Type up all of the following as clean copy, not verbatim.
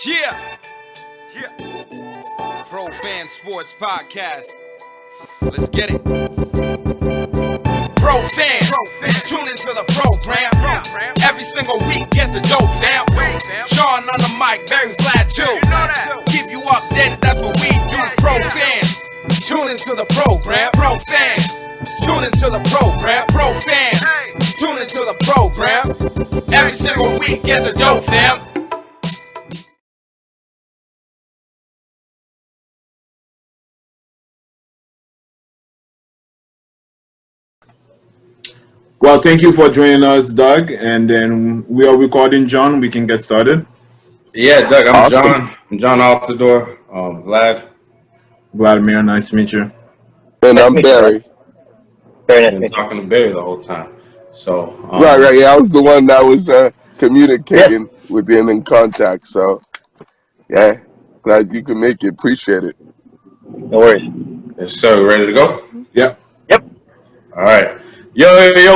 Yeah. Pro Fan Sports Podcast. Let's get it. Pro fans, tune into the program. Every single week, get the dope, fam. Sean on the mic, very flat too. Keep you updated, that's what we do. Pro fans, tune into the program. Pro fans, tune into the program. Pro fans, tune into the program. Every single week, get the dope, fam. Well, thank you for joining us, Doug. And then we are recording, John. We can get started. Yeah, Doug, I'm Awesome. John. I'm John Altidor. Vladimir, nice to meet you. And I'm Barry. I've been talking to Barry the whole time. So Right. Yeah, I was the one that was communicating with him in contact. So, yeah, glad you can make it. Appreciate it. No worries. Yes, sir. We ready to go? Yep. All right. Yo,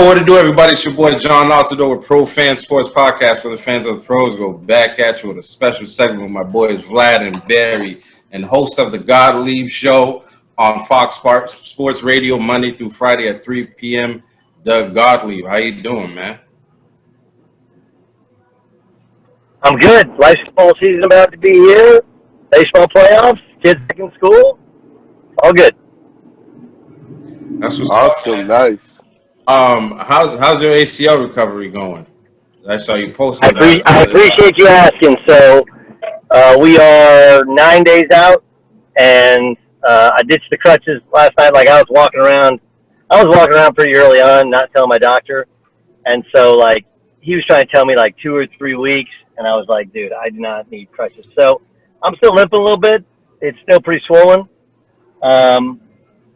what to do, everybody? It's your boy John Altidor with Pro Fan Sports Podcast, where the fans of the pros go back at you with a special segment with my boys Vlad and Barry, and host of the Gottlieb Show on Fox Sports Radio Monday through Friday at 3 p.m. Doug Gottlieb, how you doing, man? I'm good. Baseball season about to be here. Baseball playoffs. Kids back in school. All good. That's what's Awesome. up. Nice. How's your ACL recovery going? I saw you posted. I appreciate you asking. So we are 9 days out, and I ditched the crutches last night. Like I was walking around pretty early on, not telling my doctor, and so like he was trying to tell me like 2 or 3 weeks, and I was like, dude, I do not need crutches. So I'm still limping a little bit. It's still pretty swollen.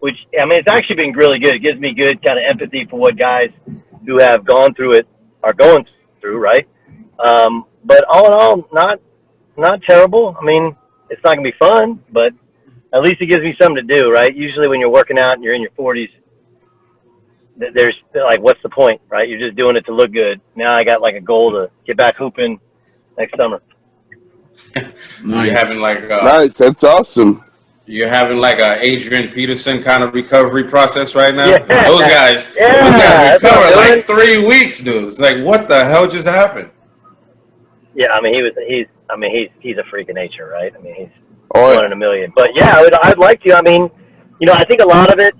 Which, I mean, it's actually been really good. It gives me good kind of empathy for what guys who have gone through it are going through, right? But all in all, not terrible. I mean, it's not going to be fun, but at least it gives me something to do, right? Usually when you're working out and you're in your 40s, there's like, what's the point, right? You're just doing it to look good. Now I got like a goal to get back hooping next summer. Nice. You're having like Nice. That's awesome. You're having like a Adrian Peterson kind of recovery process right now. Yeah. Those guys that's recover what I'm like 3 weeks, dude. It's like, what the hell just happened? Yeah, I mean, he's a freak of nature, right? I mean, he's Oh, one in a million. But yeah, I'd like to. I mean, I think a lot of it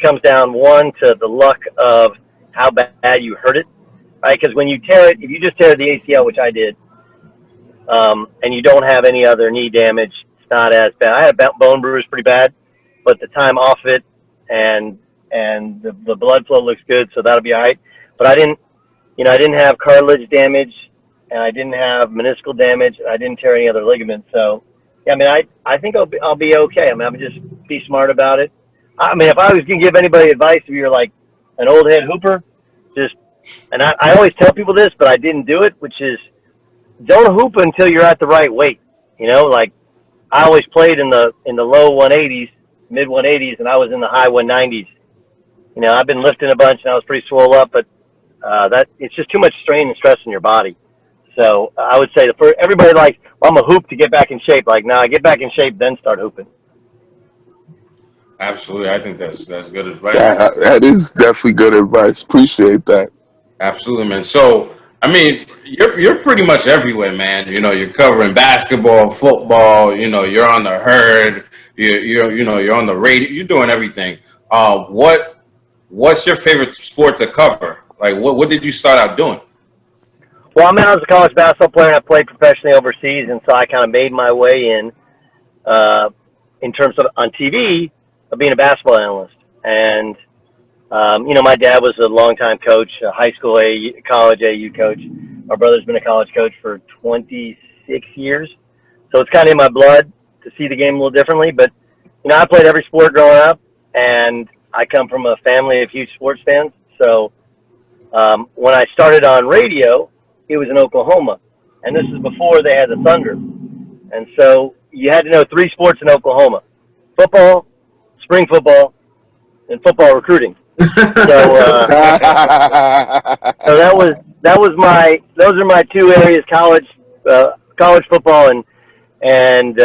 comes down to the luck of how bad you hurt it, right? Because when you tear it, if you just tear the ACL, which I did, and you don't have any other knee damage, it's not as bad. I had a bone bruise pretty bad, but the time off it and the blood flow looks good, so that'll be all right. But I didn't have cartilage damage, and I didn't have meniscal damage, and I didn't tear any other ligaments. So, yeah, I mean, I think I'll be okay. I mean, I'm just be smart about it. I mean, if I was going to give anybody advice, if you're like an old head hooper, and I always tell people this, but I didn't do it, which is don't hoop until you're at the right weight. Like I always played in the low 180s, mid 180s, and I was in the high 190s. I've been lifting a bunch, and I was pretty swole up, but that it's just too much strain and stress in your body. So I would say for everybody, like, well, I'm a hoop to get back in shape. Like, I get back in shape, then start hooping. Absolutely, I think that's good advice. yeah, that is definitely good advice. Appreciate that. Absolutely, man. So, I mean, you're pretty much everywhere, man. You're covering basketball, football. You're on the herd. You're on the radio. You're doing everything. What's your favorite sport to cover? Like, what did you start out doing? Well, I was a college basketball player, and I played professionally overseas, and so I kind of made my way in terms of on TV of being a basketball analyst. And my dad was a longtime coach, a high school college AU coach. My brother's been a college coach for 26 years. So it's kind of in my blood to see the game a little differently. But, I played every sport growing up, and I come from a family of huge sports fans. So when I started on radio, it was in Oklahoma. And this is before they had the Thunder. And so you had to know 3 sports in Oklahoma: football, spring football, and football recruiting. So those are my 2 areas: college college football and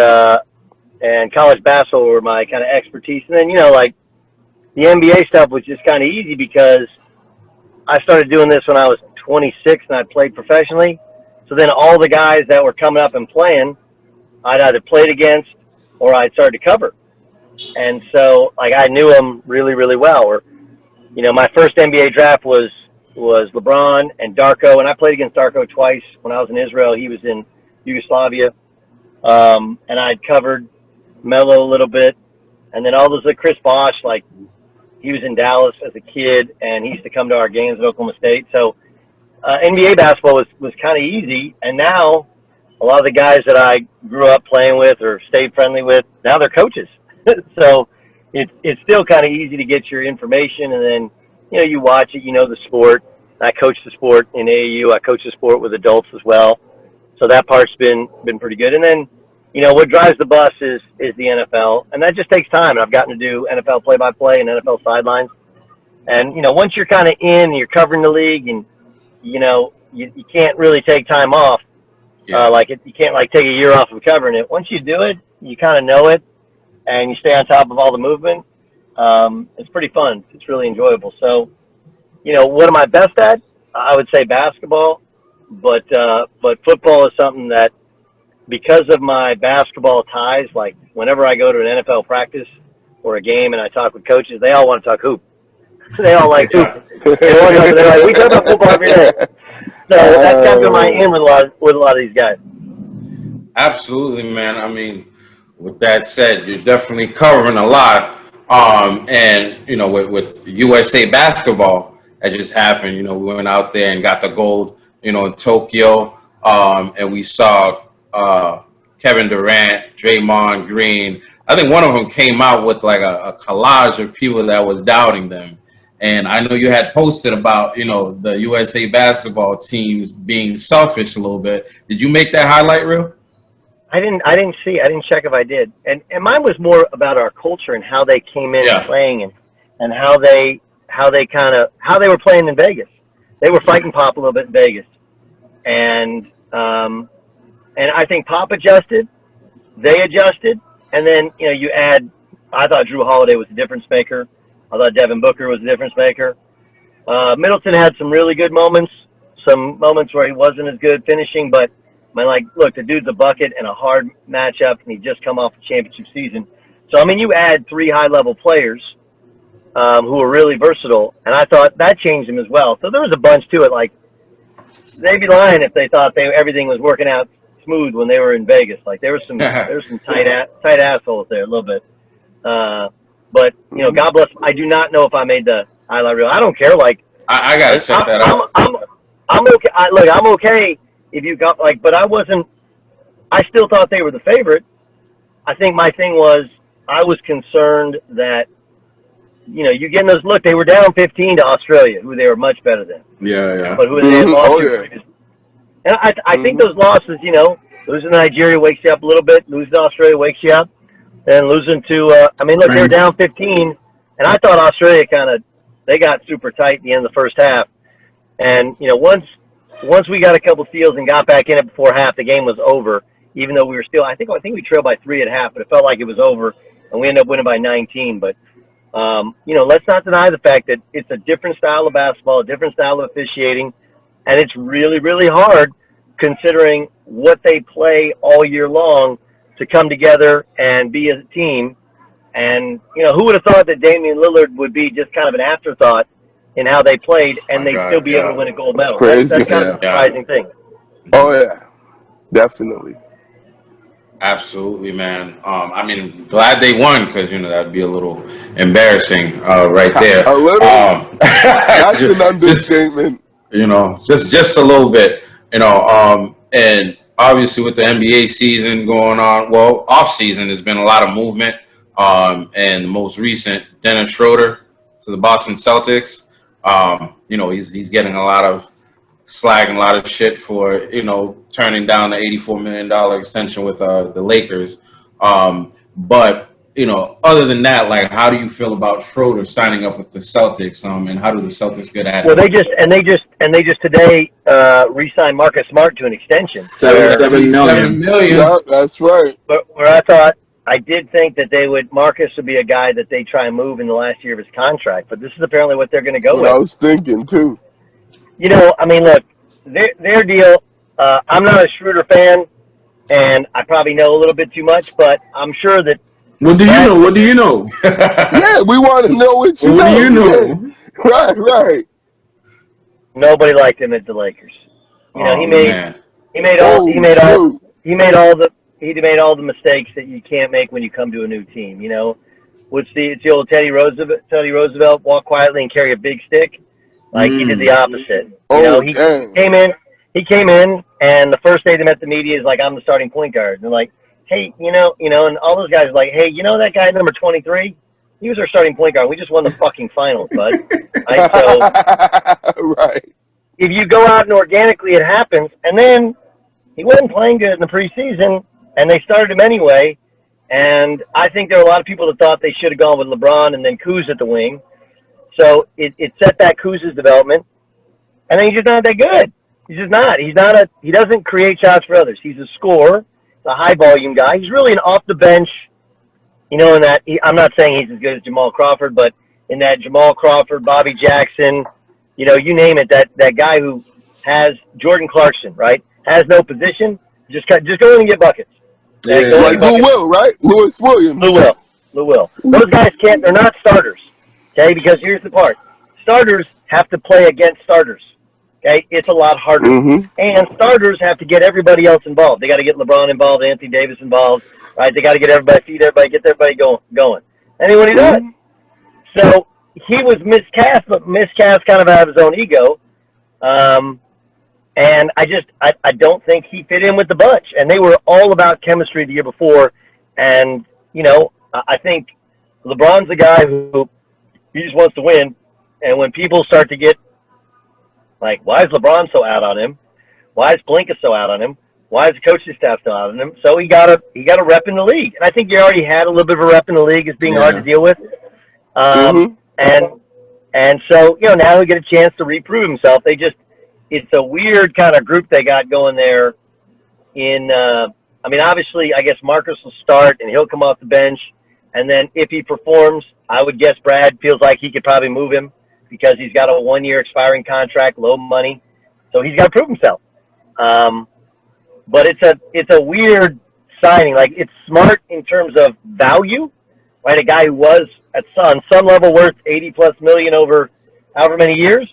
college basketball were my kind of expertise. And then, like the NBA stuff was just kind of easy because I started doing this when I was 26 and I played professionally. So then all the guys that were coming up and playing, I'd either played against or I'd started to cover. And so like I knew them really, really well. Or, my first NBA draft was LeBron and Darko, and I played against Darko twice when I was in Israel. He was in Yugoslavia. And I'd covered Melo a little bit. And then all those, like Chris Bosh, like he was in Dallas as a kid, and he used to come to our games at Oklahoma State. So NBA basketball was kind of easy. And now a lot of the guys that I grew up playing with or stayed friendly with, now they're coaches. So it's still kind of easy to get your information. And then, you watch it, the sport. I coach the sport in AAU. I coach the sport with adults as well. So that part's been pretty good. And then, what drives the bus is the NFL. And that just takes time. And I've gotten to do NFL play-by-play and NFL sidelines. And, once you're kind of in, you're covering the league, and, you can't really take time off. Yeah. You can't, take a year off of covering it. Once you do it, you kind of know it, and you stay on top of all the movement. It's pretty fun. It's really enjoyable. So, what am I best at? I would say basketball. But football is something that, because of my basketball ties, like whenever I go to an NFL practice or a game and I talk with coaches, they all want to talk hoop. They all like hoop. They're like, we talk about football every day. So that's kind of my aim with a lot of these guys. Absolutely, man. I mean, with that said, you're definitely covering a lot. And with USA basketball, that just happened. We went out there and got the gold, in Tokyo. And we saw Kevin Durant, Draymond Green. I think one of them came out with like a collage of people that was doubting them. And I know you had posted about, the USA basketball teams being selfish a little bit. Did you make that highlight reel? I didn't see. I didn't check if I did. And mine was more about our culture and how they came in playing and how they were playing in Vegas. They were fighting Pop a little bit in Vegas. And I think Pop adjusted, they adjusted, and then, you add, I thought Drew Holiday was a difference maker. I thought Devin Booker was a difference maker. Middleton had some really good moments, some moments where he wasn't as good finishing, but look, the dude's a bucket and a hard matchup, and he just come off a championship season. So, you add three high-level players who are really versatile, and I thought that changed him as well. So there was a bunch to it. Like, they'd be lying if they thought everything was working out smooth when they were in Vegas. Like, there was some tight assholes there a little bit. But God bless. I do not know if I made the highlight reel. I don't care. Like, I gotta check that out. I'm okay. I'm okay if you got but I wasn't. I still thought they were the favorite. I think my thing was I was concerned that you getting those. Look, they were down 15 to Australia, who they were much better than. Yeah. But who they had lost to. And I think those losses, losing to Nigeria wakes you up a little bit. Losing to Australia wakes you up. And losing to, look, they were down 15, and I thought Australia they got super tight at the end of the first half. And, once we got a couple steals and got back in it before half, the game was over, even though we were still, I think we trailed by 3 at half, but it felt like it was over, and we ended up winning by 19. But, let's not deny the fact that it's a different style of basketball, a different style of officiating, and it's really, really hard considering what they play all year long to come together and be a team. And, who would have thought that Damian Lillard would be just kind of an afterthought in how they played, and they'd still be able to win a gold medal. That's kind of a surprising thing. Oh, yeah. Definitely. Absolutely, man. Glad they won, because, that'd be a little embarrassing right there. A little? That's an understatement. Just a little bit, and obviously, with the NBA season going on, off season, there's been a lot of movement. And the most recent, Dennis Schroeder to the Boston Celtics. He's getting a lot of slack and a lot of shit for turning down the $84 million extension with the Lakers. But other than that, like, how do you feel about Schroeder signing up with the Celtics? And how do the Celtics get at it? Well, they just today re-signed Marcus Smart to an extension. $7 million. Yeah, that's right. But where I did think that Marcus would be a guy that they try and move in the last year of his contract, but this is apparently what they're going to go That's with. what I was thinking too. I mean, look, their deal. I'm not a Schroeder fan, and I probably know a little bit too much, but I'm sure that. What do you know? What do you know? Yeah, we want to know what you know. What do you know? Yeah. Right. Nobody liked him at the Lakers. He made all the mistakes that you can't make when you come to a new team. It's the old Teddy Roosevelt walk quietly and carry a big stick. Like he did the opposite. He came in, and the first day they met the media is like, I'm the starting point guard. And they're like, hey, and all those guys are like, hey, that guy number 23? He was our starting point guard. We just won the fucking finals, bud. Right. If you go out and organically, it happens. And then he wasn't playing good in the preseason, and they started him anyway. And I think there were a lot of people that thought they should have gone with LeBron and then Kuz at the wing. So it set back Kuz's development. And then he's just not that good. He's just not. He doesn't create shots for others. He's a scorer, a high volume guy. He's really an off the bench, in that I'm not saying he's as good as Jamal Crawford, but in that Jamal Crawford, Bobby Jackson, you name it, that guy who has Jordan Clarkson, right? Has no position, just go in and get buckets. Like Lou Will, right? Lewis Williams. Lou Will. Those guys they're not starters, okay? Because here's the part. Starters have to play against starters, okay? It's a lot harder. Mm-hmm. And starters have to get everybody else involved. They got to get LeBron involved, Anthony Davis involved, right? They got to get everybody, feed everybody, get everybody going. And then when he does. So he was miscast, but miscast kind of out of his own ego. And I don't think he fit in with the bunch. And they were all about chemistry the year before. And, I think LeBron's a guy who he just wants to win. And when people start to get like, why is LeBron so out on him? Why is Blinka so out on him? Why is the coaching staff so out on him? So he got a rep in the league. And I think he already had a little bit of a rep in the league as being hard to deal with. And so, now he get a chance to reprove himself. It's a weird kind of group they got going there obviously, I guess Marcus will start and he'll come off the bench. And then if he performs, I would guess Brad feels like he could probably move him because he's got a 1-year expiring contract, low money. So he's got to prove himself. But it's a weird signing. Like, it's smart in terms of value, right? A guy who was on some level worth $80+ million over however many years,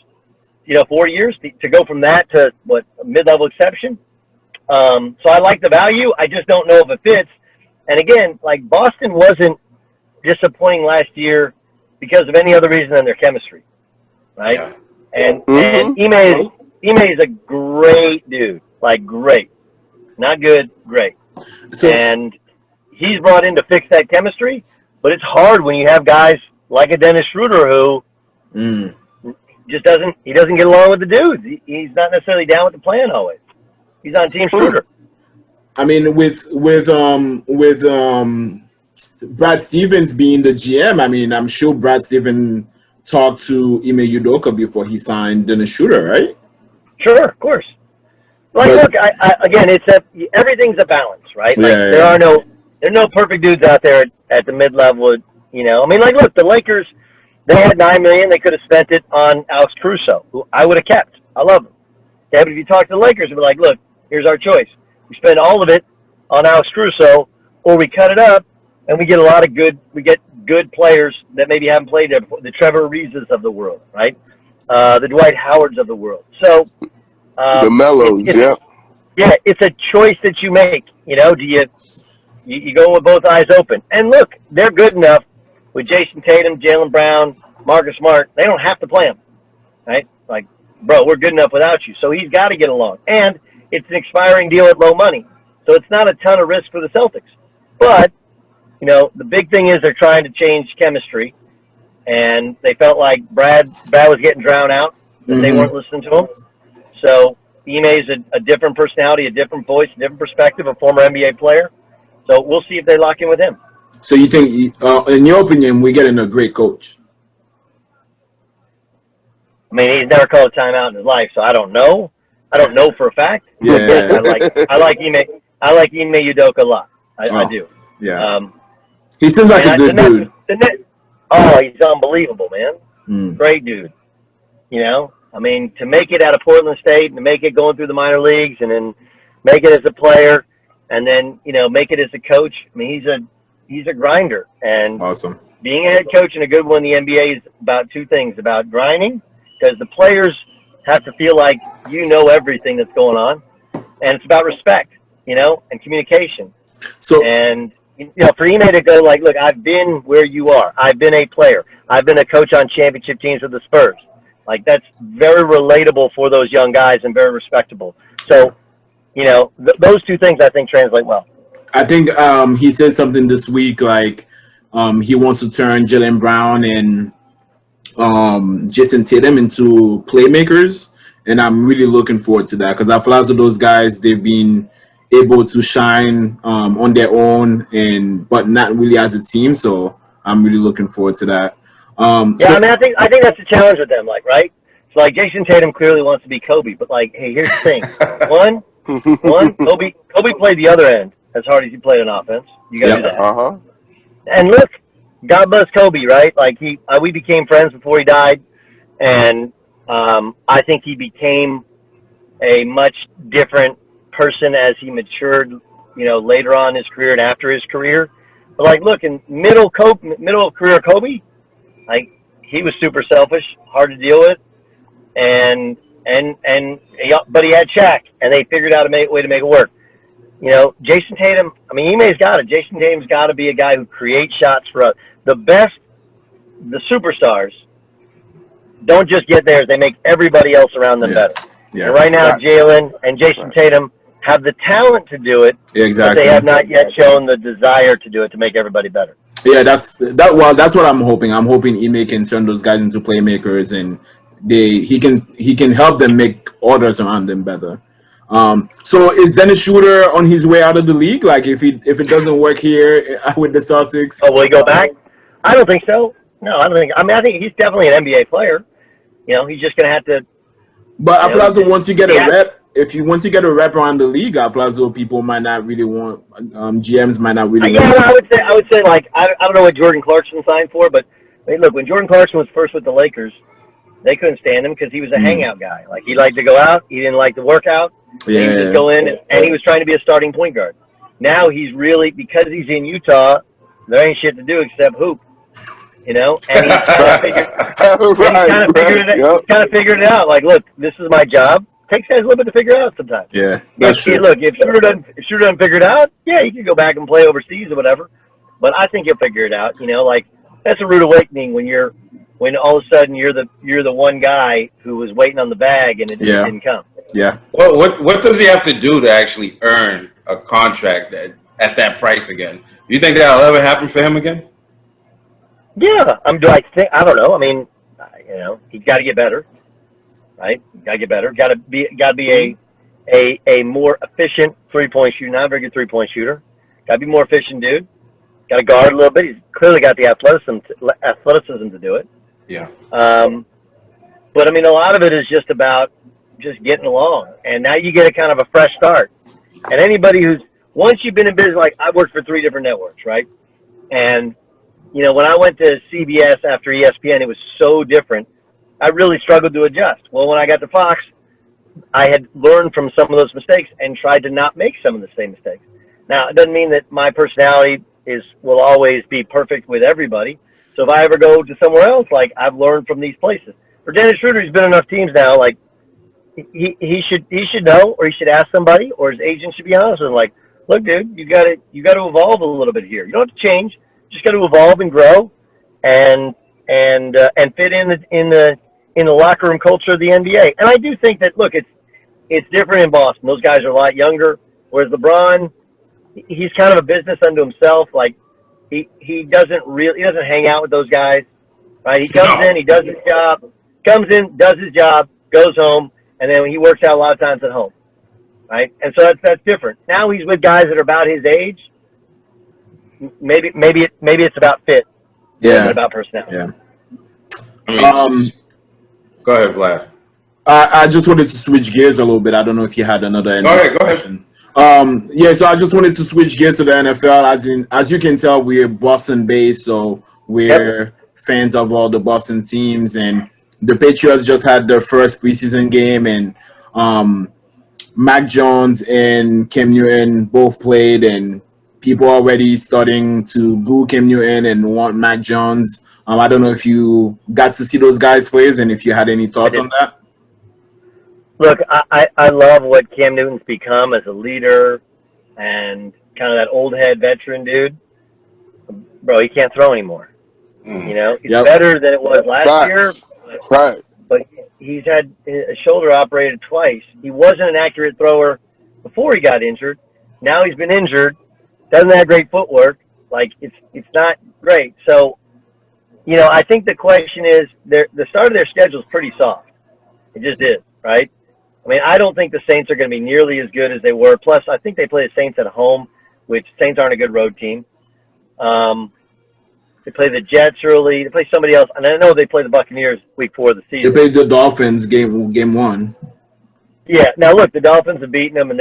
4 years to go from that to a mid-level exception. So I like the value. I just don't know if it fits. And again, like, Boston wasn't disappointing last year because of any other reason than their chemistry, right? Yeah. And Ime is a great dude, like great, not good, great. And he's brought in to fix that chemistry, but it's hard when you have guys like a Dennis Schroeder who just doesn't get along with the dudes. He's not necessarily down with the plan always. He's on Team Schroeder. I mean, with Brad Stevens being the GM, I'm sure Brad Stevens talked to Ime Udoka before he signed Dennis Schroeder, right? Sure, of course. Look, again, everything's a balance, right? There are no perfect dudes out there at the mid-level. Look, the Lakers, they had $9 million. They could have spent it on Alex Caruso, who I would have kept. I love him. Okay, but if you talk to the Lakers, they'd be like, look, here's our choice. We spend all of it on Alex Caruso, or we cut it up and we get good players that maybe haven't played there before, the Trevor Ariza's of the world, right? The Dwight Howards of the world. So the Mellows, yeah, it's a choice that you make. Do you go with both eyes open? And look, they're good enough with Jason Tatum, Jaylen Brown, Marcus Smart. They don't have to play him, right? Like, bro, we're good enough without you. So he's got to get along. And it's an expiring deal at low money. So it's not a ton of risk for the Celtics. But, the big thing is they're trying to change chemistry. And they felt like Brad was getting drowned out. And they weren't listening to him. So Ime is a different personality, a different voice, a different perspective, a former NBA player. So we'll see if they lock in with him. So you think, in your opinion, we're getting a great coach? I mean, he's never called a timeout in his life, so I don't know. I don't know for a fact. Yeah. I like Ime Udoka a lot. I do. Yeah. He seems like a good dude. He's unbelievable, man. Great dude. You know, I mean, to make it out of Portland State and to make it going through the minor leagues and then make it as a player and then, you know, make it as a coach. I mean, he's a grinder. And awesome. Being a head coach and a good one in the NBA is about two things, about grinding, because the players have to feel like you know everything that's going on, and it's about respect, you know, and communication. So, and, you know, for Ime to go like, look, I've been where you are. I've been a player. I've been a coach on championship teams with the Spurs. Like, that's very relatable for those young guys and very respectable. So, you know, those two things I think translate well. I think he said something this week like he wants to turn Jaylen Brown and Jason Tatum into playmakers, and I'm really looking forward to that because I feel as though those guys, they've been able to shine on their own but not really as a team. So I'm really looking forward to that. I mean, I think that's the challenge with them, like, right? So like Jason Tatum clearly wants to be Kobe, but like, hey, here's the thing: one, Kobe played the other end as hard as he played on offense. You got to do that. And look, God bless Kobe, right? Like we became friends before he died, and I think he became a much different person as he matured, you know, later on in his career and after his career. But like, look, in middle of career Kobe, like he was super selfish, hard to deal with, but he had Shaq, and they figured out a way to make it work. You know, Jason Tatum, I mean, Ime's got it. Jason Tatum's got to be a guy who creates shots for us. The superstars don't just get theirs; they make everybody else around them better. Yeah. And right now, Jalen and Jason Tatum have the talent to do it, but they have not yet shown the desire to do it to make everybody better. Yeah, that's what I'm hoping. I'm hoping Ime can turn those guys into playmakers, and he can help them make others around them better. So is Dennis Schroeder on his way out of the league? Like if it doesn't work here with the Celtics? Oh, will he go back? I don't think so. No, I don't think. I mean, I think he's definitely an NBA player. You know, he's just going to have to. But I feel as though once you get a rep, once you get a rep around the league, I feel as though people might not really want, GMs might not really. Yeah, I would say like I don't know what Jordan Clarkson signed for, but I mean, look, when Jordan Clarkson was first with the Lakers, they couldn't stand him because he was a hangout guy. Like he liked to go out, he didn't like to work out. Yeah. He would just go in, and he was trying to be a starting point guard. Now he's really, because he's in Utah, there ain't shit to do except hoop. You know, and he's kind of figured it out. Like, look, this is my job. Takes guys a little bit to figure it out sometimes. Yeah, that's true. Look, if Schroeder doesn't figure it out, yeah, he can go back and play overseas or whatever. But I think he'll figure it out. You know, like that's a rude awakening when all of a sudden you're the one guy who was waiting on the bag and it didn't come. Yeah. Well, what does he have to do to actually earn a contract at that price again? Do you think that'll ever happen for him again? Yeah, I don't know. I mean, you know, he's got to get better, right? Got to get better. Got to be a more efficient 3-point shooter. Not a very good 3-point shooter. Got to be more efficient, dude. Got to guard a little bit. He's clearly got the athleticism to do it. Yeah. But I mean, a lot of it is just about just getting along, and now you get a kind of a fresh start. And anybody who's once you've been in business, like I worked for 3 different networks, right? And you know, when I went to CBS after ESPN, it was so different. I really struggled to adjust. Well, when I got to Fox, I had learned from some of those mistakes and tried to not make some of the same mistakes. Now, it doesn't mean that my personality will always be perfect with everybody. So if I ever go to somewhere else, like I've learned from these places. For Dennis Schroeder, he's been in enough teams now. Like he should know, or he should ask somebody, or his agent should be honest with him. Like, look, dude, you got to evolve a little bit here. You don't have to change. Just got to evolve and grow, and fit in the locker room culture of the NBA. And I do think that it's different in Boston. Those guys are a lot younger, whereas LeBron, he's kind of a business unto himself. Like he doesn't hang out with those guys, right? He comes in, he does his job, goes home, and then he works out a lot of times at home, right? And so that's different. Now he's with guys that are about his age. maybe it's about fit, more than Yeah. about personality. Yeah. I mean, go ahead, Vlad. I just wanted to switch gears a little bit. I don't know if you had another Go ahead. question. Yeah, so I just wanted to switch gears to the NFL. As you can tell, we're Boston based, so we're fans of all the Boston teams. And the Patriots just had their first preseason game, and Mac Jones and Cam Newton both played, and people are already starting to boo Cam Newton and want Mac Jones. I don't know if you got to see those guys plays and if you had any thoughts on that. Look, I love what Cam Newton's become as a leader and kind of that old head veteran dude. Bro, he can't throw anymore. You know, he's better than it was last year. Right. But he's had a shoulder operated twice. He wasn't an accurate thrower before he got injured. Now he's been injured. Doesn't have great footwork. Like, it's not great. So, you know, I think the question is, the start of their schedule is pretty soft. It just is, right? I mean, I don't think the Saints are going to be nearly as good as they were. Plus, I think they play the Saints at home, which Saints aren't a good road team. They play the Jets early. They play somebody else. And I know they play the Buccaneers week 4 of the season. They played the Dolphins game 1. Yeah. Now, look, the Dolphins have beaten them, and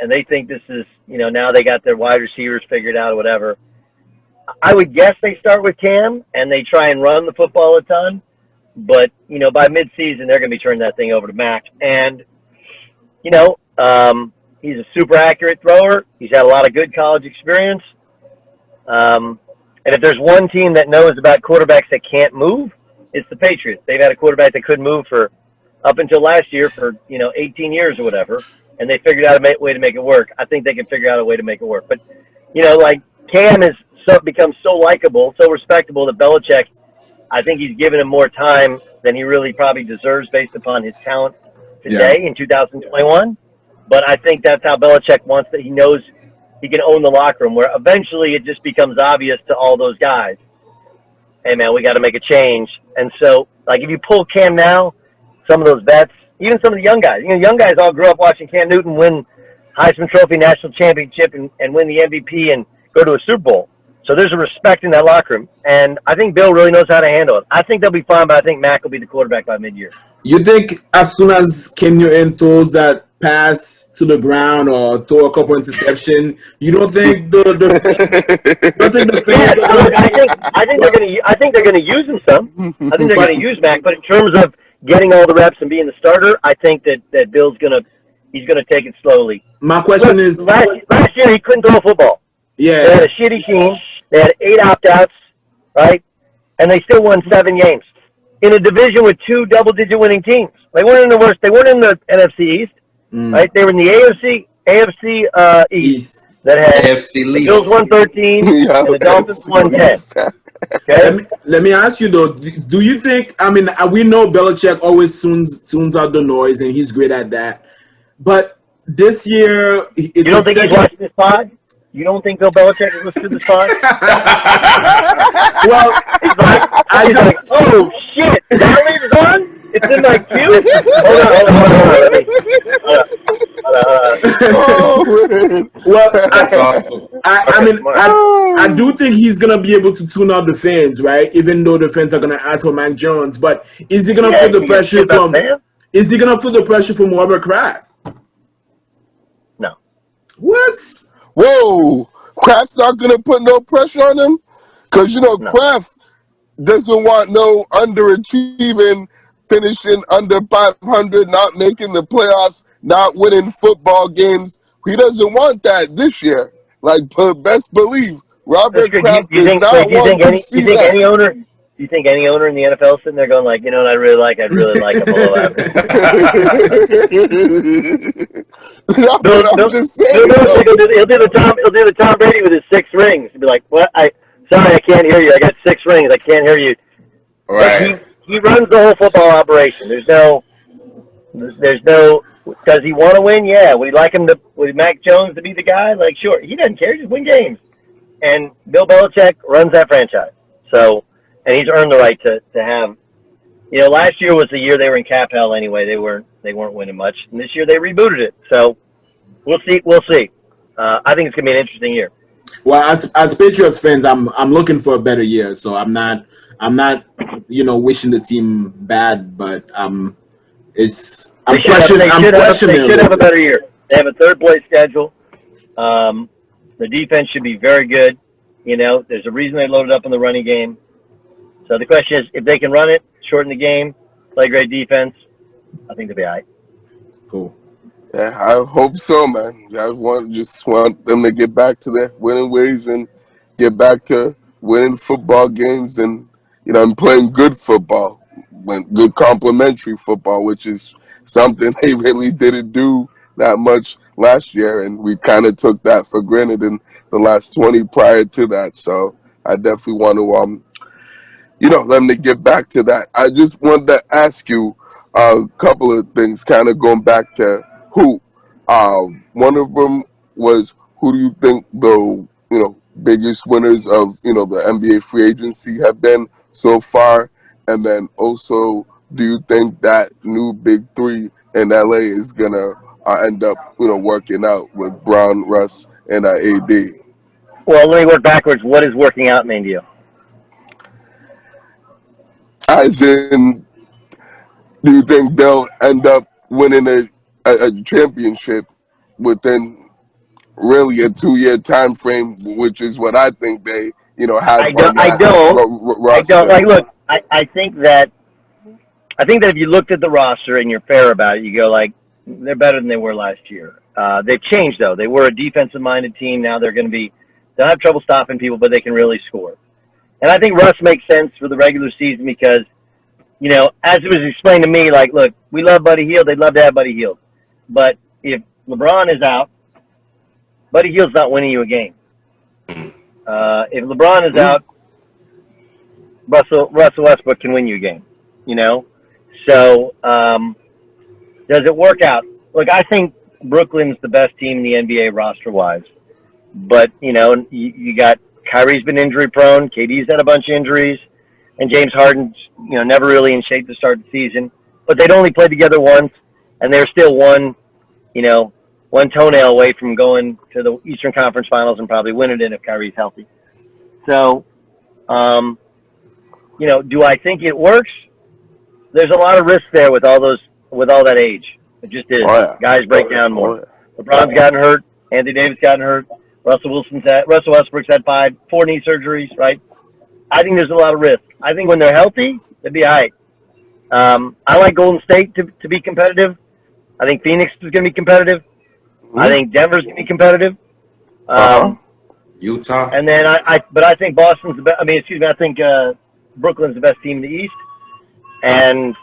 they think this is, you know, now they got their wide receivers figured out or whatever. I would guess they start with Cam, and they try and run the football a ton. But, you know, by midseason, they're going to be turning that thing over to Mac. And, you know, he's a super accurate thrower. He's had a lot of good college experience. And if there's one team that knows about quarterbacks that can't move, it's the Patriots. They've had a quarterback that couldn't move for up until last year for, 18 years or whatever, and they figured out a way to make it work. I think they can figure out a way to make it work. But, like Cam has become so likable, so respectable that Belichick, I think he's given him more time than he really probably deserves based upon his talent today in 2021. But I think that's how Belichick wants that. He knows he can own the locker room, where eventually it just becomes obvious to all those guys, hey, man, we got to make a change. And so, like, if you pull Cam now, some of those vets, even some of the young guys, young guys all grew up watching Cam Newton win Heisman Trophy, national championship, and win the MVP and go to a Super Bowl. So there's a respect in that locker room. And I think Bill really knows how to handle it. I think they'll be fine, but I think Mac will be the quarterback by mid-year. You think as soon as Cam Newton throws that pass to the ground or throw a couple interception, you don't think the I think they're gonna use him some. I think they're gonna use Mac, but in terms of getting all the reps and being the starter, I think that Bill's gonna take it slowly. My question is, last year he couldn't throw a football. Yeah, they had a shitty team. They had 8 opt-outs, right? And they still won 7 games in a division with 2 double-digit winning teams. They weren't in the worst. They weren't in the NFC East, right? They were in the AFC East that had AFC the Bills won 13 and the Dolphins won 10. Okay? Let me ask you though, do you think? I mean, we know Belichick always tunes out the noise, and he's great at that. But this year, you don't think he's watching this pod? You don't think Bill Belichick is listening to this pod? Well, he's like, oh shit, that is on? It's in my queue? Hold on. Well, That's awesome. I do think he's gonna be able to tune out the fans, right? Even though the fans are gonna ask for Mac Jones, but is he gonna feel the pressure from? Is he gonna feel the pressure from Robert Kraft? No. What? Whoa, Kraft's not gonna put no pressure on him, because Kraft doesn't want no underachieving, finishing under 500, not making the playoffs, not winning football games. He doesn't want that this year. Like, best believe, Robert Kraft does not want to see that. Do you think any owner in the NFL is sitting there going like, what I'd really like a below average? I'm just saying. He'll do the Tom Brady with his 6 rings. He'll be like, "What? Sorry, I can't hear you. I got 6 rings. I can't hear you." Right. He runs the whole football operation. There's no. Does he want to win? Yeah. Would he like would Mac Jones to be the guy? Like, sure. He doesn't care. Just win games. And Bill Belichick runs that franchise. So. And he's earned the right to have, last year was the year they were in cap hell anyway. They weren't winning much. And this year they rebooted it. So we'll see. I think it's going to be an interesting year. Well, as Patriots fans, I'm looking for a better year. So I'm not wishing the team bad, but I'm They questioning a should little have a bit. better year. They have a third place schedule. The defense should be very good. There's a reason they loaded up in the running game. So the question is, if they can run it, shorten the game, play great defense, I think they'll be all right. Cool. Yeah, I hope so, man. I just want them to get back to their winning ways and get back to winning football games and playing good football, good complimentary football, which is something they really didn't do that much last year, and we kind of took that for granted in the last 20 prior to that. So I definitely want to them to get back to that. I just wanted to ask you a couple of things, kind of going back to who. One of them was, who do you think the biggest winners of the NBA free agency have been so far, and then also, do you think that new big three in LA is gonna end up working out with Brown, Russ, and AD? Well, let me work backwards. What is working out mean to you? As in, do you think they'll end up winning a championship within really a 2-year time frame, which is what I think they have I on don't. I that don't. I don't. roster? Like, look. I think that if you looked at the roster and you're fair about it, you go like, they're better than they were last year. They've changed though. They were a defensive-minded team. Now they'll have trouble stopping people, but they can really score. And I think Russ makes sense for the regular season because, as it was explained to me, like, look, we love Buddy Hield. They'd love to have Buddy Hield. But if LeBron is out, Buddy Hield's not winning you a game. If LeBron is out, Russell Westbrook can win you a game, So does it work out? Look, I think Brooklyn's the best team in the NBA roster-wise. But, you got Kyrie's been injury-prone. KD's had a bunch of injuries. And James Harden's, never really in shape to start the season. But they'd only played together once, and they're still one toenail away from going to the Eastern Conference Finals and probably winning it if Kyrie's healthy. So, do I think it works? There's a lot of risk there with all that age. It just is. Oh, yeah. Guys break down more. Oh, yeah. LeBron's gotten hurt. Anthony Davis gotten hurt. Russell Westbrook's had 4 knee surgeries, right? I think there's a lot of risk. I think when they're healthy, they'll be all right. I like Golden State to be competitive. I think Phoenix is going to be competitive. I think Denver's going to be competitive. Utah. And then I think Boston's the best. I think Brooklyn's the best team in the East. And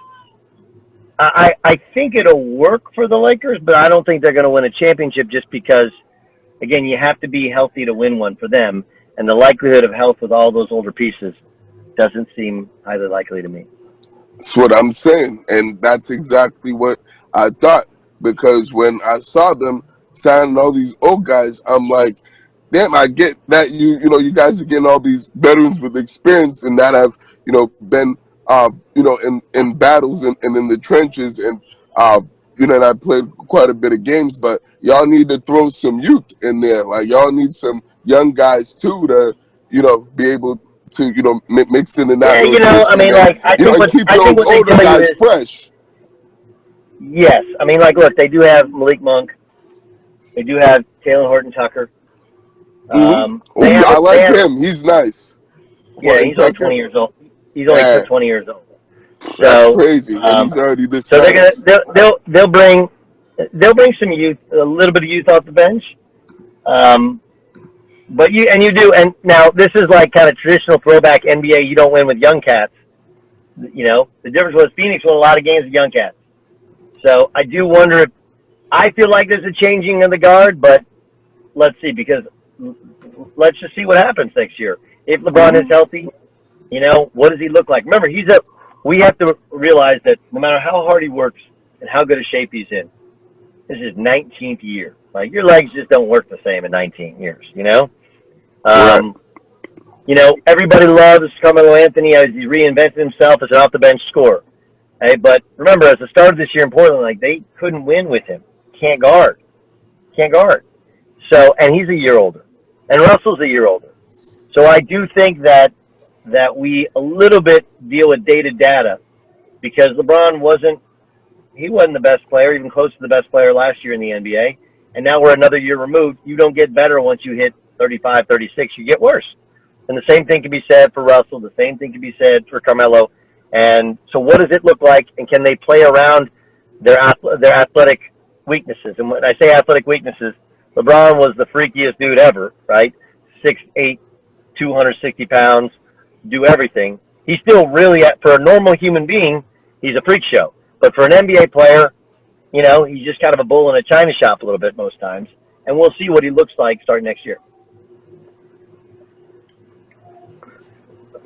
I think it'll work for the Lakers, but I don't think they're going to win a championship just because, again, you have to be healthy to win one for them. And the likelihood of health with all those older pieces doesn't seem highly likely to me. That's what I'm saying. And that's exactly what I thought. Because when I saw them signing all these old guys, I'm like, damn, I get that you guys are getting all these veterans with experience and that have, been in battles and in the trenches and and I played quite a bit of games, but y'all need to throw some youth in there. Like, y'all need some young guys too to be able to mix in and out. I keep think those what they older tell you guys is, fresh. yes, look, they do have Malik Monk. They do have Taylor Horton-Tucker. I like him. He's nice. Yeah, he's only 20 years old. He's only 20 years old. That's So crazy. And he's already this. So nice. they'll bring some youth, a little bit of youth off the bench. But you do, and now this is like kind of traditional throwback NBA. You don't win with young cats. The difference was Phoenix won a lot of games with young cats. So I do wonder if I feel like there's a changing of the guard, but let's see, because let's just see what happens next year. If LeBron is healthy, what does he look like? Remember, we have to realize that no matter how hard he works and how good a shape he's in, this is 19th year. Like, your legs just don't work the same in 19 years, Right. Everybody loves Carmelo Anthony as he reinvented himself as an off-the-bench scorer. Hey, but remember, as the start of this year in Portland, like, they couldn't win with him. Can't guard. So, and he's a year older. and Russell's a year older. So I do think that we a little bit deal with dated data because LeBron wasn't the best player, even close to the best player last year in the NBA. And now we're another year removed. You don't get better once you hit 35, 36. You get worse. And the same thing can be said for Russell. The same thing can be said for Carmelo. And so what does it look like? And can they play around their athletic weaknesses? And when I say athletic weaknesses, LeBron was the freakiest dude ever, right? 6'8", 260 pounds, do everything. He's still really, for a normal human being, he's a freak show. But for an NBA player, you know, he's just kind of a bull in a china shop a little bit most times. And we'll see what he looks like starting next year.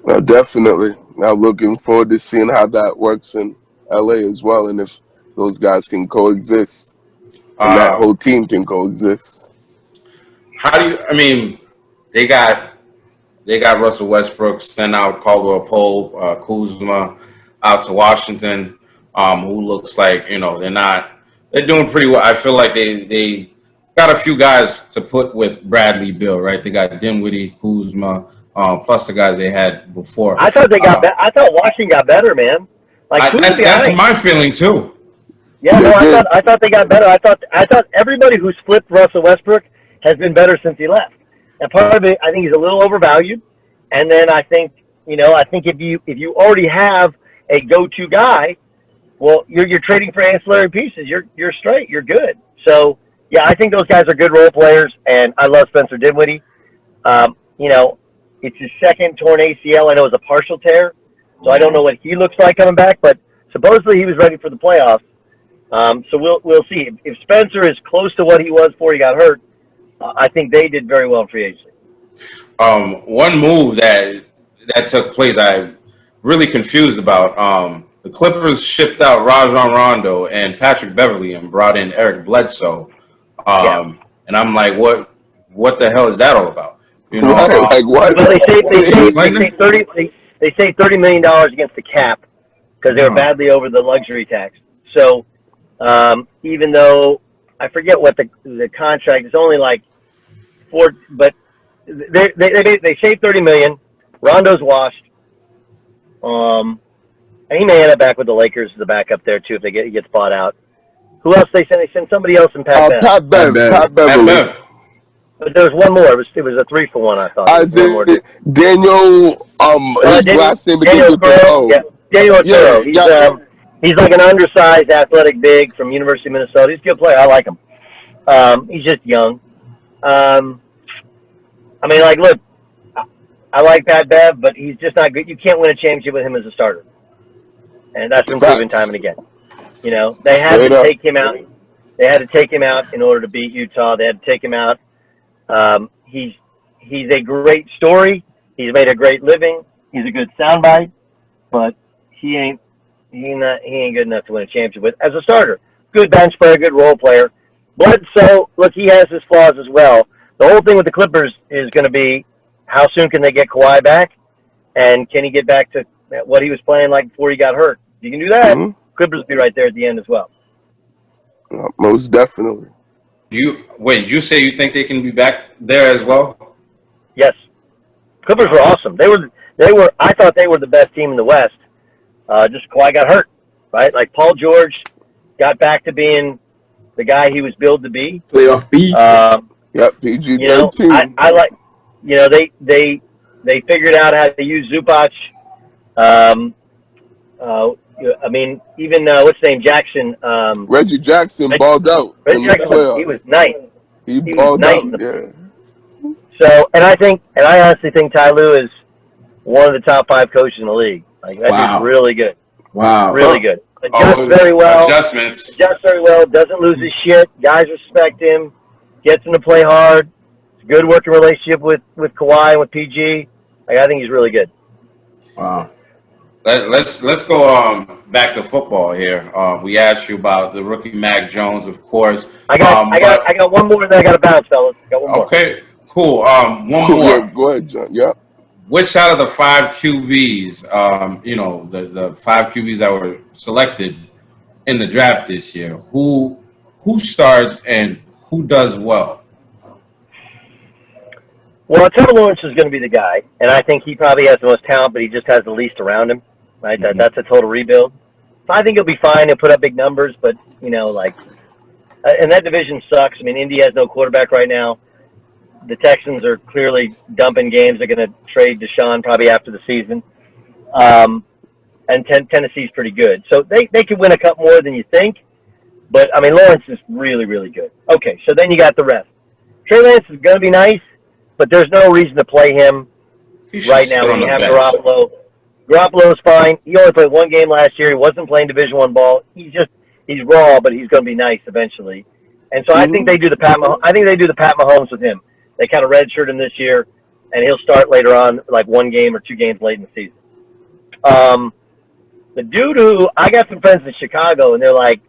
No, definitely. Now looking forward to seeing how that works in LA as well, and if those guys can coexist, and that whole team can coexist. How do you? I mean, they got Russell Westbrook, sent out Caldwell Pope, Kuzma out to Washington, who looks like, you know, they're doing pretty well. I feel like they got a few guys to put with Bradley Beal, right? They got Dinwiddie, Kuzma, plus the guys they had before. I thought they got. I thought Washington got better, man. Like that's my feeling too. Yeah, no, I thought they got better. I thought everybody who's flipped Russell Westbrook has been better since he left. And part of it, I think he's a little overvalued. And then I think if you already have a go-to guy, well, you're trading for ancillary pieces. You're straight. You're good. So yeah, I think those guys are good role players, and I love Spencer Dinwiddie. You know, it's his second torn ACL. I know it's a partial tear, so I don't know what he looks like coming back. But supposedly he was ready for the playoffs. So we'll see. If Spencer is close to what he was before he got hurt, I think they did very well in free agency. One move that took place, I'm really confused about. The Clippers shipped out Rajon Rondo and Patrick Beverly and brought in Eric Bledsoe. And I'm like, what the hell is that all about? You know, like what? Well, they saved $30 million against the cap because they were badly over the luxury tax. So even though I forget what the contract is, only like $4, but they saved $30 million. Rondo's washed. And he may end up back with the Lakers as the backup there too if he gets bought out. Who else they sent? They sent somebody else in Pat Bev. But there was one more. It was a 3-for-1. I thought. Daniel. His last name begins with the O. Yeah, Daniel Otero. He's like an undersized athletic big from University of Minnesota. He's a good player. I like him. He's just young. I mean, like, look, I like Pat Bev, but he's just not good. You can't win a championship with him as a starter, and that's been proven time and again. You know, they had to take him out. They had to take him out in order to beat Utah. They had to take him out. He's a great story. He's made a great living. He's a good soundbite, but he ain't good enough to win a championship with as a starter. Good bench player, good role player. Bledsoe, look, he has his flaws as well. The whole thing with the Clippers is going to be how soon can they get Kawhi back, and can he get back to what he was playing like before he got hurt? If you can do that, Clippers will be right there at the end as well. Most definitely. You say you think they can be back there as well? Yes. Clippers were awesome. They were. I thought they were the best team in the West. Just Kawhi got hurt, right? Like Paul George got back to being the guy he was billed to be. Playoff B. PG-13. You know, I like. You know, they figured out how to use Zubac. I mean, even what's his name, Jackson. Reggie Jackson balled out. Reggie Jackson, he was nice. He balled out. Yeah. So, and I honestly think Ty Lue is one of the top 5 coaches in the league. Like that dude's really good. Wow. Really good. Adjusts very well. Adjustments. Adjusts very well. Doesn't lose his shit. Guys respect him. Gets him to play hard. Good working relationship with Kawhi and with PG. Like, I think he's really good. Wow. Let's go back to football here. We asked you about the rookie Mac Jones, of course. I got one more, and then I got to bounce, fellas. Got one more. Okay, cool. One more. Go ahead, John. Yeah. Which out of the 5 QBs, you know, the 5 QBs that were selected in the draft this year, who starts and who does well? Well, Trevor Lawrence is going to be the guy, and I think he probably has the most talent, but he just has the least around him. Right? That's a total rebuild. So I think he'll be fine. He'll put up big numbers, but and that division sucks. I mean, Indy has no quarterback right now. The Texans are clearly dumping games. They're going to trade Deshaun probably after the season. And Tennessee's pretty good. So they could win a cup more than you think. But, I mean, Lawrence is really, really good. Okay, so then you got the rest. Trey Lance is going to be nice, but there's no reason to play him right now when you have Garoppolo. Garoppolo's fine. He only played one game last year. He wasn't playing Division I ball. He's raw, but he's going to be nice eventually. And so I think they do the Pat Mahomes with him. They kind of redshirt him this year, and he'll start later on, like one game or two games late in the season. The dude who I got some friends in Chicago, and they're like,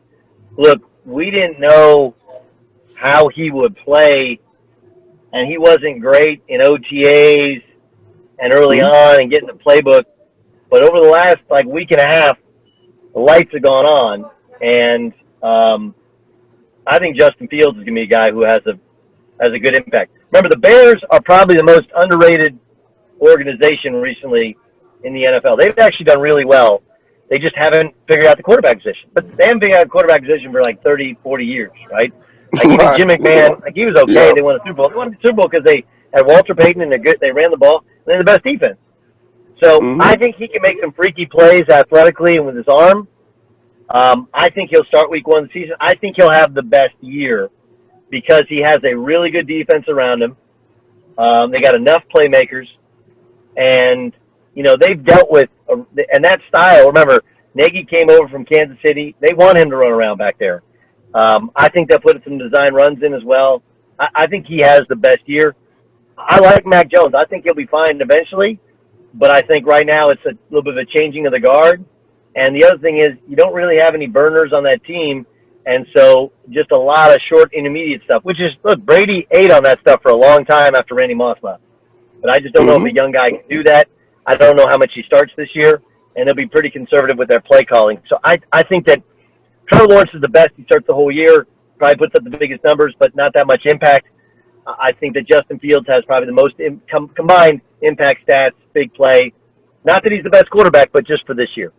"Look, we didn't know how he would play, and he wasn't great in OTAs and early on and getting the playbook. But over the last week and a half, the lights have gone on, and I think Justin Fields is going to be a guy who has a good impact. Remember, the Bears are probably the most underrated organization recently in the NFL. They've actually done really well. They just haven't figured out the quarterback position. But they haven't figured out the quarterback position for 30, 40 years, right? Even Jim McMahon, he was okay. Yeah. They won a Super Bowl. They won the Super Bowl because they had Walter Payton, and they ran the ball, and they're the best defense. So I think he can make some freaky plays athletically and with his arm. I think he'll start week one of the season. I think he'll have the best year because he has a really good defense around him. They got enough playmakers, and they've dealt with and that style. Remember, Nagy came over from Kansas City. They want him to run around back there. I think they'll put some design runs in as well. I think he has the best year. I like Mac Jones. I think he'll be fine eventually, but I think right now it's a little bit of a changing of the guard. And the other thing is you don't really have any burners on that team, and so just a lot of short intermediate stuff, which is, look, Brady ate on that stuff for a long time after Randy Moss left. But I just don't know if a young guy can do that. I don't know how much he starts this year, and they'll be pretty conservative with their play calling. So I think that Trevor Lawrence is the best. He starts the whole year, probably puts up the biggest numbers, but not that much impact. I think that Justin Fields has probably the most combined impact stats, big play. Not that he's the best quarterback, but just for this year.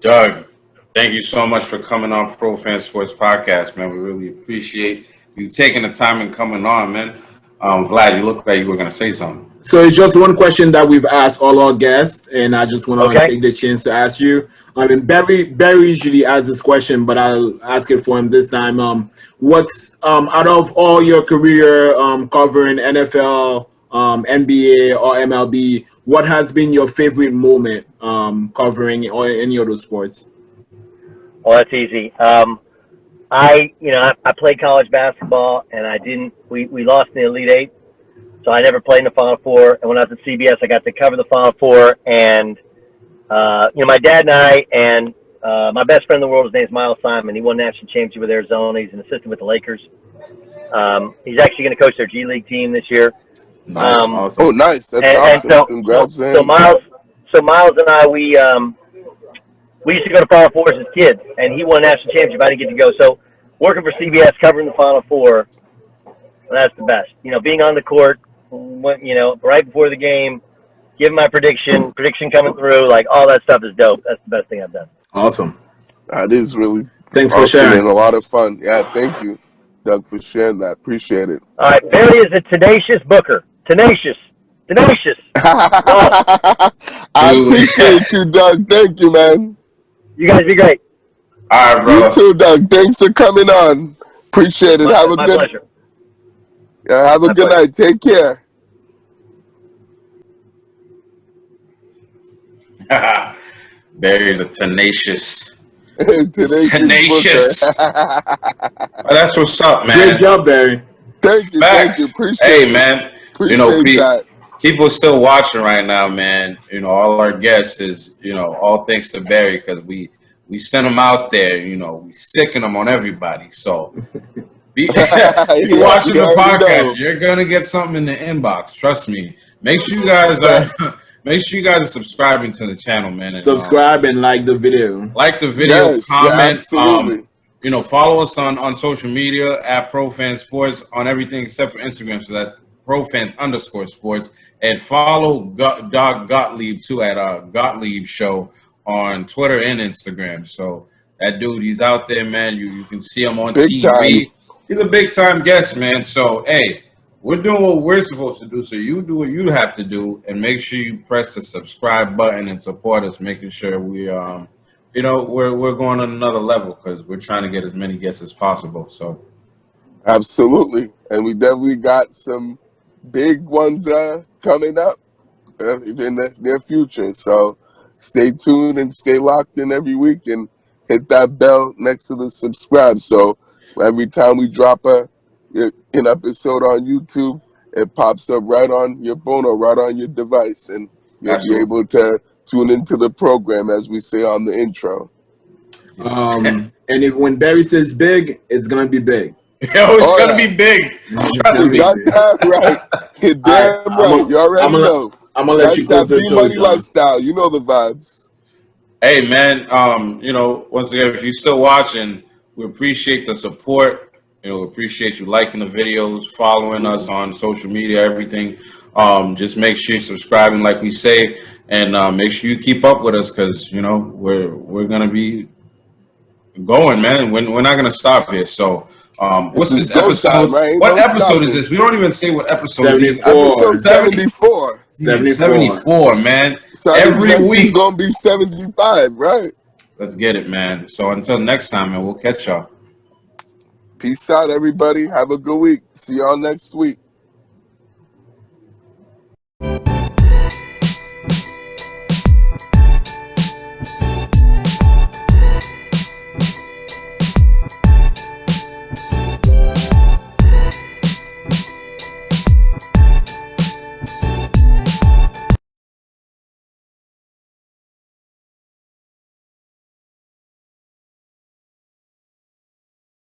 Doug, thank you so much for coming on Pro Fan Sports Podcast, man. We really appreciate you taking the time and coming on, man. Vlad, you look like you were going to say something. So it's just one question that we've asked all our guests, and I just want to take the chance to ask you. I mean, Barry usually asks this question, but I'll ask it for him this time. What's out of all your career covering NFL, NBA, or MLB, what has been your favorite moment covering any of those sports? Well, that's easy. I played college basketball, and we lost in the Elite Eight. So I never played in the Final Four. And when I was at CBS, I got to cover the Final Four. And, my dad and I and my best friend in the world, his name is Miles Simon. He won national championship with Arizona. He's an assistant with the Lakers. He's actually going to coach their G League team this year. Nice. Awesome. Oh, nice. That's awesome. So, congrats. So Miles and I, we used to go to Final Fours as kids. And he won a national championship. I didn't get to go. So working for CBS, covering the Final Four, that's the best. Being on the court, right before the game, give my prediction coming through, all that stuff is dope. That's the best thing I've done. Awesome. That is really Thanks awesome for sharing. and a lot of fun. Yeah, thank you, Doug, for sharing that. Appreciate it. All right, Barry is a tenacious booker. Tenacious. I appreciate you, Doug. Thank you, man. You guys be great. All right, bro. You too, Doug. Thanks for coming on. Appreciate it. Have a my good pleasure. Yeah, have a good night. Take care. Barry's a tenacious. Tenacious. Oh, that's what's up, man. Great job, Barry. Thank you. Facts. Thank you. Appreciate Hey, it. man. Appreciate that. People are still watching right now, man. All our guests is, all thanks to Barry because we send them out there. We sicken them on everybody. So if you're watching the podcast, you're gonna get something in the inbox. Trust me. Make sure you guys are subscribing to the channel, man. And, subscribe and like the video. Like the video, Yes, comment. absolutely. Follow us on social media at ProFan Sports on everything except for Instagram. So that's profans_sports, and follow Doc Gottlieb too at Gottlieb Show on Twitter and Instagram. So that dude, he's out there, man. You can see him on Big TV. time. He's a big time guest, man. So hey, we're doing what we're supposed to do. So you do what you have to do, and make sure you press the subscribe button and support us, making sure we we're going on another level because we're trying to get as many guests as possible. So Absolutely. And we definitely got some big ones coming up in the near future. So stay tuned and stay locked in every week and hit that bell next to the subscribe. So every time we drop an episode on YouTube, it pops up right on your phone or right on your device. And you'll Absolutely. be able to tune into the program, as we say on the intro. And when Barry says big, it's gonna be big. Yo, it's gonna be big. Trust You me. got that right. You're damn right. You already know. I'm gonna let That's you close that the B show, Money John. lifestyle. You know the vibes. Hey man, once again, if you're still watching, we appreciate the support. We appreciate you liking the videos, following us on social media, everything. Just make sure you're subscribing, like we say, and make sure you keep up with us because we're gonna be going, man. We're not gonna stop here. So, what's this go episode? time, man. Ain't What no episode is stopping. this? We don't even say what episode it is. 74. Episode 74. 74, man. So Every this next week. is gonna be 75, right? Let's get it, man. So until next time, man, we'll catch y'all. Peace out, everybody. Have a good week. See y'all next week.